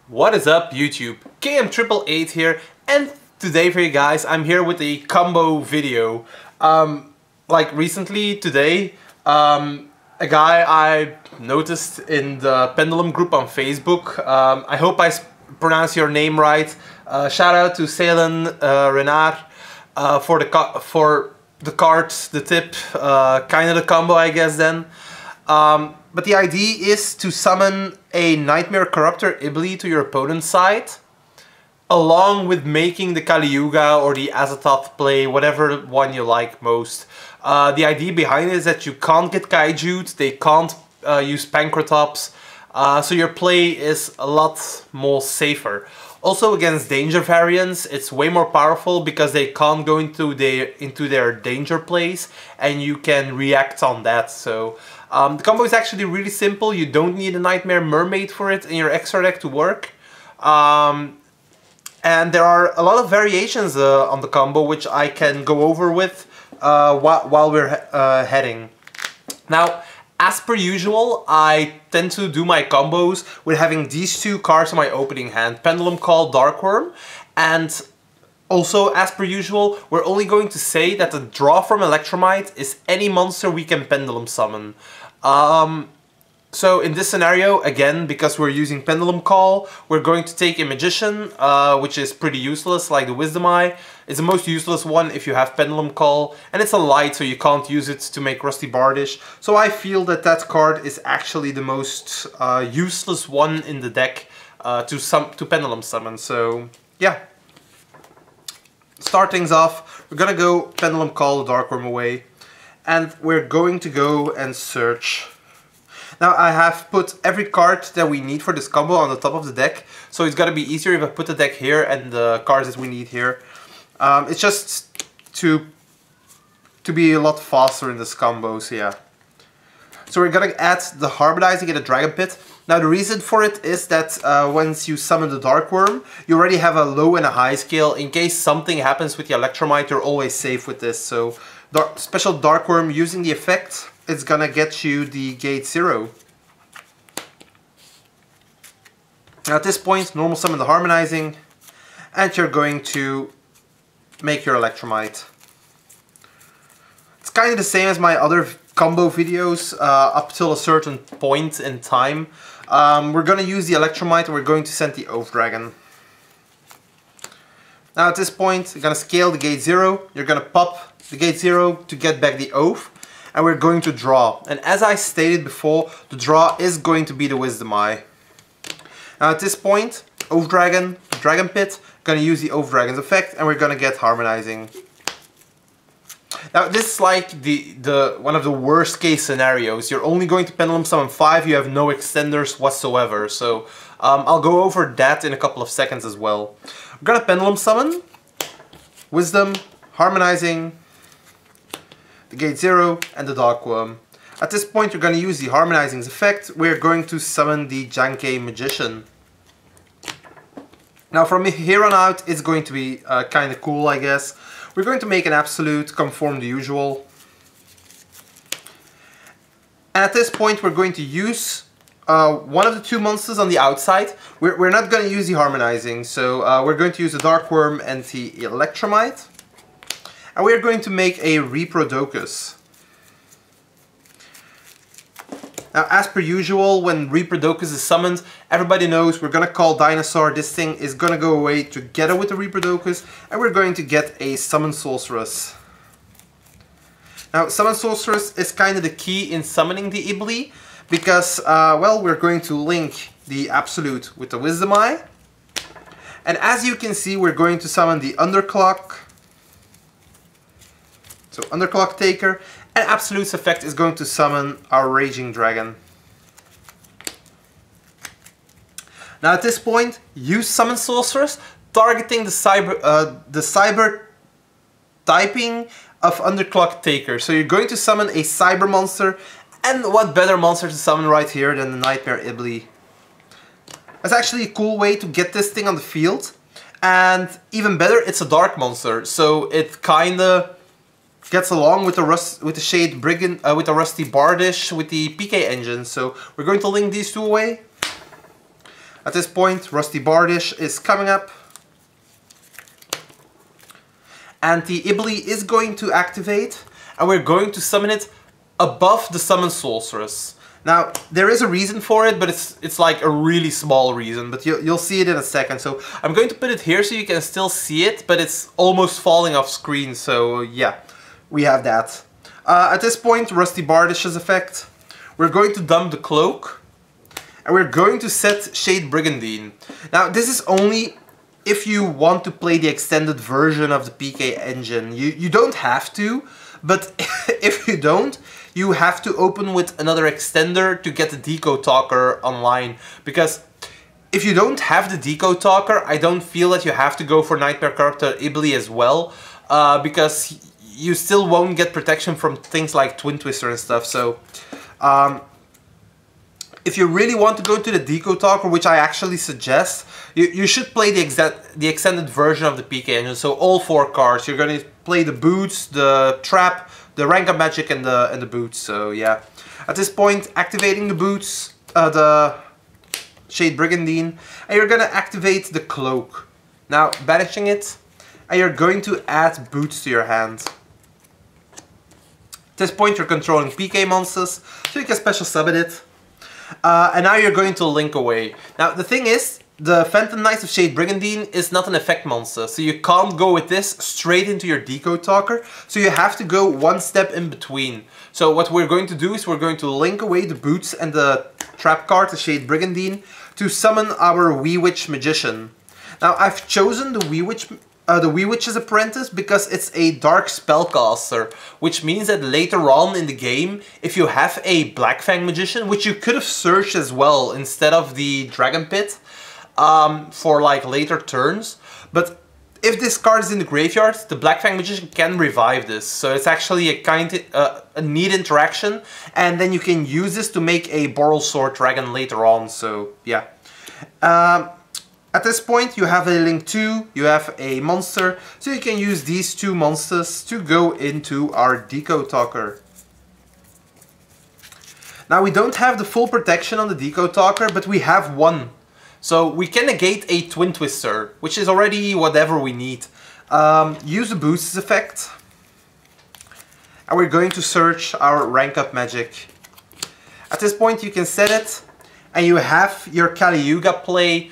What is up, YouTube? KM888 here, and today for you guys, I'm here with a combo video. Like recently, today, a guy I noticed in the Pendulum group on Facebook, I hope I pronounce your name right. Shout out to Ceylan Renard for the cards, the tip, kind of the combo, I guess then. But the idea is to summon a Nightmare Corruptor Iblee to your opponent's side, along with making the Kali Yuga or the Azathoth play, whatever one you like most. The idea behind it is that you can't get Kaiju'd, they can't use Pancratops, so your play is a lot more safer. Also against danger variants, it's way more powerful because they can't go into their danger plays, and you can react on that. So the combo is actually really simple. You don't need a Nightmare Mermaid for it in your extra deck to work. And there are a lot of variations on the combo, which I can go over with while we're heading. Now, as per usual, I tend to do my combos with having these two cards in my opening hand, Pendulum Call, Darkworm, and also, as per usual, we're only going to say that the draw from Electromite is any monster we can Pendulum summon. So in this scenario, again, because we're using Pendulum Call, we're going to take a Magician, which is pretty useless, like the Wisdom Eye. It's the most useless one if you have Pendulum Call, and it's a light, so you can't use it to make Rusty Bardish. So I feel that that card is actually the most useless one in the deck to Pendulum summon. So yeah. Start things off, we're gonna go Pendulum Call the Darkworm away, and we're going to go and search. Now I have put every card that we need for this combo on the top of the deck, so it's gonna be easier if I put the deck here and the cards that we need here. It's just to be a lot faster in this combo, so yeah. So we're gonna add the Harmonizing and the Dragon Pit. Now the reason for it is that once you summon the Darkworm, you already have a low and a high scale. In case something happens with the Electromite, you're always safe with this. So special Darkworm, using the effect, it's gonna get you the Gate 0. Now at this point, normal summon the Harmonizing, and you're going to make your Electromite. It's kind of the same as my other combo videos up till a certain point in time. We're going to use the Electromite and we're going to send the Oath Dragon. Now at this point, you're going to scale the Gate 0, you're going to pop the Gate 0 to get back the Oath, and we're going to draw. And as I stated before, the draw is going to be the Wisdom Eye. Now at this point, Oath Dragon, Dragon Pit, going to use the Oath Dragon's effect, and we're going to get Harmonizing. Now this is like one of the worst case scenarios. You're only going to Pendulum summon 5, you have no extenders whatsoever. So I'll go over that in a couple of seconds as well. We're gonna Pendulum summon, Wisdom, Harmonizing, the Gate 0 and the Darkworm. At this point you're gonna use the Harmonizing's effect. We're going to summon the Janke Magician. Now from here on out it's going to be kind of cool, I guess. We're going to make an Absolute, conform the usual. And at this point we're going to use one of the two monsters on the outside. We're not going to use the Harmonizing, so we're going to use the Darkworm and the Electromite. And we're going to make a Reproducus. Now as per usual, when Reproducus is summoned, everybody knows we're gonna call Dinosaur. This thing is gonna go away together with the Reproducus, and we're going to get a Summon Sorceress. Now Summon Sorceress is kind of the key in summoning the Iblee, because, well, we're going to link the Absolute with the Wisdom Eye. And as you can see, we're going to summon the Underclock. So Underclock Taker. And Absolute's effect is going to summon our Raging Dragon. Now at this point, use Summon Sorceress, targeting the cyber typing of Underclock Taker. So you're going to summon a cyber monster, and what better monster to summon right here than the Nightmare Iblee. That's actually a cool way to get this thing on the field, and even better, it's a dark monster, so it kinda gets along with the Shade Brigand, with the Rusty Bardish, with the PK engine. So we're going to link these two away. At this point, Rusty Bardish is coming up. And the Iblee is going to activate, and we're going to summon it above the Summon Sorceress. Now, there is a reason for it, but it's like a really small reason, but you'll see it in a second. So I'm going to put it here so you can still see it, but it's almost falling off screen, so yeah, we have that. At this point, Rusty Bardish's effect, we're going to dump the Cloak, and we're going to set Shade Brigandine. Now, this is only if you want to play the extended version of the PK engine. You don't have to, but if you don't, you have to open with another extender to get the Decode Talker online. Because if you don't have the Decode Talker, I don't feel that you have to go for Nightmare character Iblee as well, because you still won't get protection from things like Twin Twister and stuff. So if you really want to go to the Decode Talker, which I actually suggest, you should play the extended version of the PK engine. So all 4 cards. You're going to play the Boots, the Trap, the Rank Up Magic, and the Boots. So yeah. At this point, activating the Boots, the Shade Brigandine, and you're going to activate the Cloak. Now, banishing it, and you're going to add Boots to your hand. At this point, you're controlling PK monsters, so you can special summon it. And now you're going to link away. Now, the thing is, the Phantom Knights of Shade Brigandine is not an effect monster, so you can't go with this straight into your Decode Talker, so you have to go one step in between. So what we're going to do is we're going to link away the Boots and the Trap card, the Shade Brigandine, to summon our Wee Witch Magician. Now, I've chosen the Wee Witch's Apprentice because it's a dark spellcaster, which means that later on in the game, if you have a Black Fang Magician, which you could have searched as well instead of the Dragon Pit, for like later turns, but if this card is in the graveyard, the Black Fang Magician can revive this, so it's actually a neat interaction, and then you can use this to make a Boral Sword Dragon later on, so yeah. At this point, you have a Link 2, you have a monster, so you can use these 2 monsters to go into our Decode Talker. Now, we don't have the full protection on the Decode Talker, but we have 1. So we can negate a Twin Twister, which is already whatever we need. Use the Boosts effect. And we're going to search our Rank Up Magic. At this point, you can set it, and you have your Kali Yuga play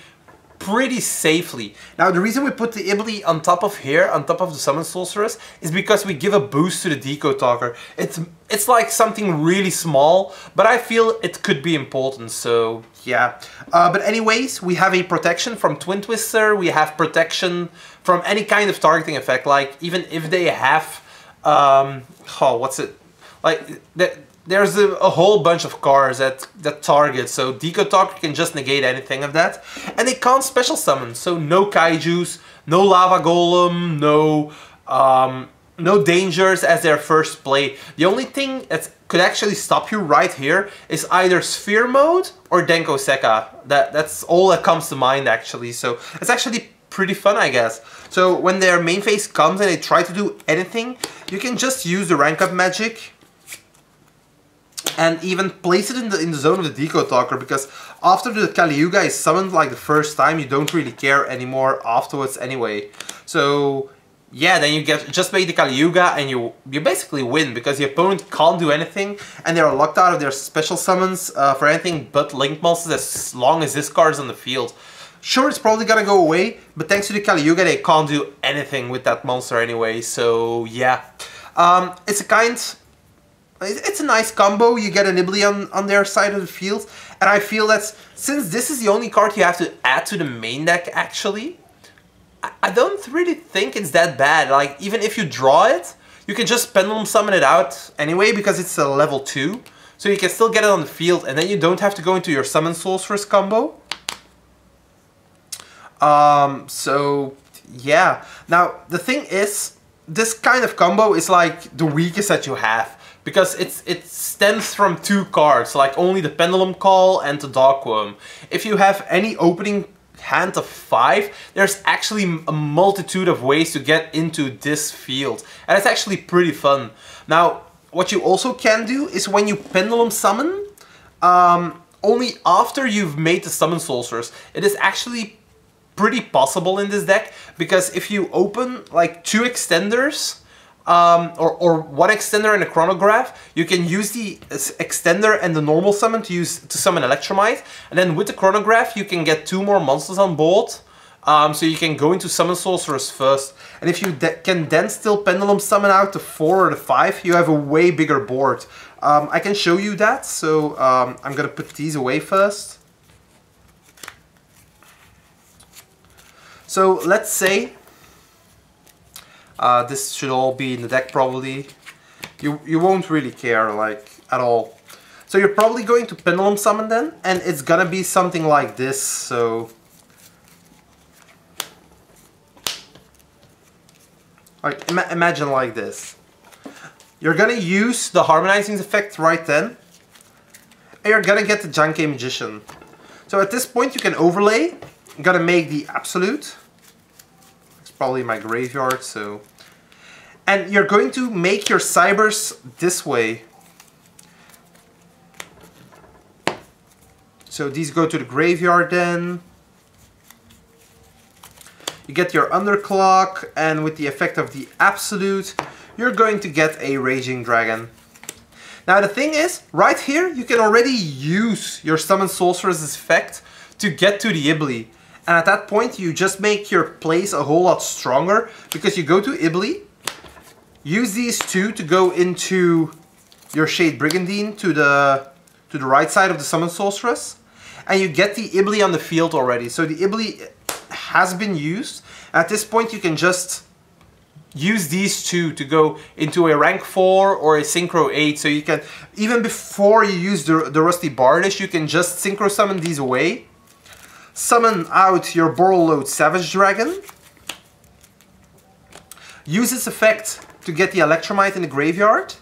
pretty safely. Now, the reason we put the Iblee on top of here, on top of the Summon Sorceress, is because we give a boost to the Decode Talker. It's like something really small, but I feel it could be important, so yeah. But anyways, we have a protection from Twin Twister, we have protection from any kind of targeting effect, like even if they have, there's a whole bunch of cards that target, so Decode Talker can just negate anything of that. And they can't special summon, so no Kaijus, no Lava Golem, no dangers as their first play. The only thing that could actually stop you right here is either Sphere Mode or Denko Sekka. That's all that comes to mind actually, so it's actually pretty fun, I guess. So when their main phase comes and they try to do anything, you can just use the Rank Up Magic and even place it in the zone of the Decode Talker, because after the Kali Yuga is summoned like the first time, you don't really care anymore afterwards anyway. So yeah, then you just make the Kali Yuga and you basically win, because the opponent can't do anything and they're locked out of their special summons for anything but Link monsters as long as this card is on the field. Sure, it's probably gonna go away, but thanks to the Kali Yuga they can't do anything with that monster anyway, so yeah. It's a nice combo. You get an Iblee on their side of the field, and I feel that since this is the only card you have to add to the main deck actually, I don't really think it's that bad. Like, even if you draw it, you can just Pendulum Summon it out anyway, because it's a level 2, so you can still get it on the field, and then you don't have to go into your Summon Sorceress combo. So yeah. Now, the thing is, this kind of combo is like the weakest that you have, because it stems from 2 cards, like only the Pendulum Call and the Darkworm. If you have any opening hand of 5, there's actually a multitude of ways to get into this field, and it's actually pretty fun. Now, what you also can do is when you Pendulum Summon, only after you've made the summon sorcerers. It is actually pretty possible in this deck, because if you open like 2 extenders, or 1 extender and a chronograph, you can use the extender and the normal summon to summon Electromite, and then with the chronograph you can get 2 more monsters on board, so you can go into summon sorcerers first, and if you can then still pendulum summon out the 4 or the 5, you have a way bigger board. I can show you that, so I'm gonna put these away first. So let's say this should all be in the deck probably. You won't really care, like, at all. So you're probably going to pendulum summon then, and it's gonna be something like this, so... Like, imagine like this. You're gonna use the harmonizing effect right then, and you're gonna get the Fray Magician. So at this point you can overlay. I'm gonna make the absolute. It's probably my graveyard, so... And you're going to make your cybers this way. So these go to the graveyard then. You get your underclock, and with the effect of the absolute, you're going to get a Raging Dragon. Now the thing is, right here you can already use your Summon Sorcerer's effect to get to the Iblee. And at that point you just make your plays a whole lot stronger, because you go to Iblee, use these 2 to go into your Shade Brigandine to the right side of the Summon Sorceress, and you get the Iblee on the field already. So the Iblee has been used. At this point you can just use these 2 to go into a rank 4 or a synchro 8, so you can, even before you use the Rusty Bardish, you can just synchro summon these away. Summon out your Borreload Savage Dragon. Use its effect to get the Electromite in the graveyard.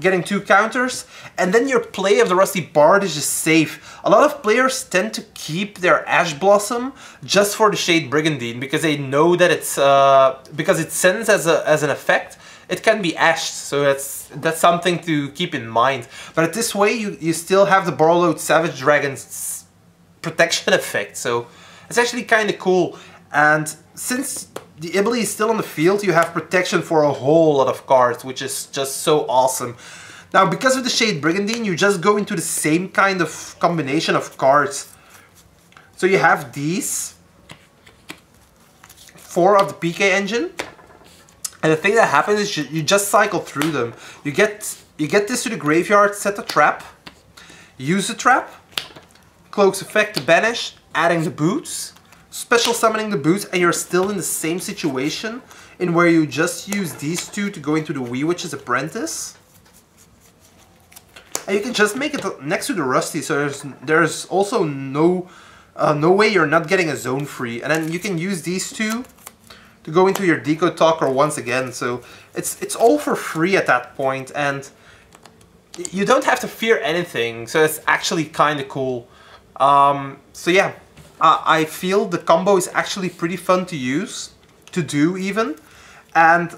Getting 2 counters, and then your play of the Rusty Bardish is safe. A lot of players tend to keep their Ash Blossom just for the Shade Brigandine, because they know that it's because it sends as an effect, it can be ashed, so that's something to keep in mind. But this way you still have the Borreload Savage Dragon's protection effect, so it's actually kind of cool. And since the Iblee is still on the field, you have protection for a whole lot of cards, which is just so awesome. Now, because of the Shade Brigandine, you just go into the same kind of combination of cards. So you have these 4 of the PK engine, and the thing that happens is you just cycle through them. You get this to the graveyard, set a trap, use the trap, Cloak's effect to banish, adding the boots, special summoning the boots, and you're still in the same situation in where you just use these 2 to go into the Wee Witch's Apprentice. And you can just make it next to the Rusty, so there's also no way you're not getting a zone free. And then you can use these 2 to go into your Deco Talker once again, so it's all for free at that point, and you don't have to fear anything, so it's actually kind of cool. So yeah. I feel the combo is actually pretty fun to use, to do even, and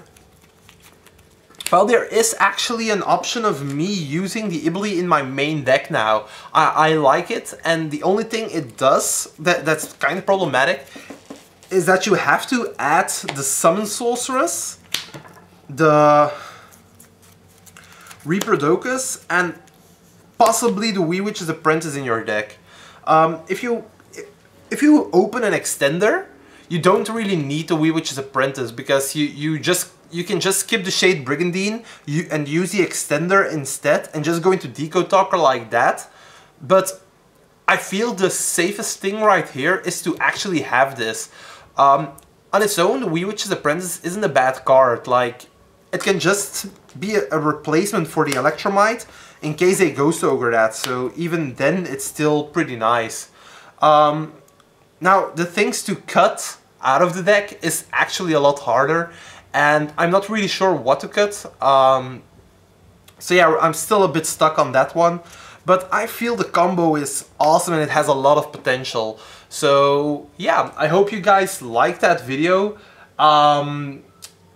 well, there is actually an option of me using the Iblee in my main deck now. I like it, and the only thing it does that's kind of problematic is that you have to add the Summon Sorceress, the Reaper-Docus, and possibly the Wee Witch's Apprentice in your deck. If you open an extender, you don't really need the Wee Witch's Apprentice, because you can just skip the Shade Brigandine and use the extender instead, and just go into Deco Talker like that. But I feel the safest thing right here is to actually have this. On its own, the Wee Witch's Apprentice isn't a bad card. Like, it can just be a replacement for the Electromite in case they Ghost Ogre that, so even then it's still pretty nice. Now, the things to cut out of the deck is actually a lot harder, and I'm not really sure what to cut. So yeah, I'm still a bit stuck on that one, but I feel the combo is awesome and it has a lot of potential. So yeah, I hope you guys liked that video.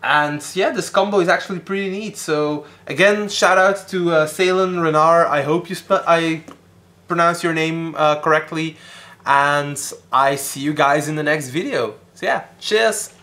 And yeah, this combo is actually pretty neat. So again, shout out to Salen Renard. I hope I pronounce your name correctly. And I see you guys in the next video. So yeah, cheers!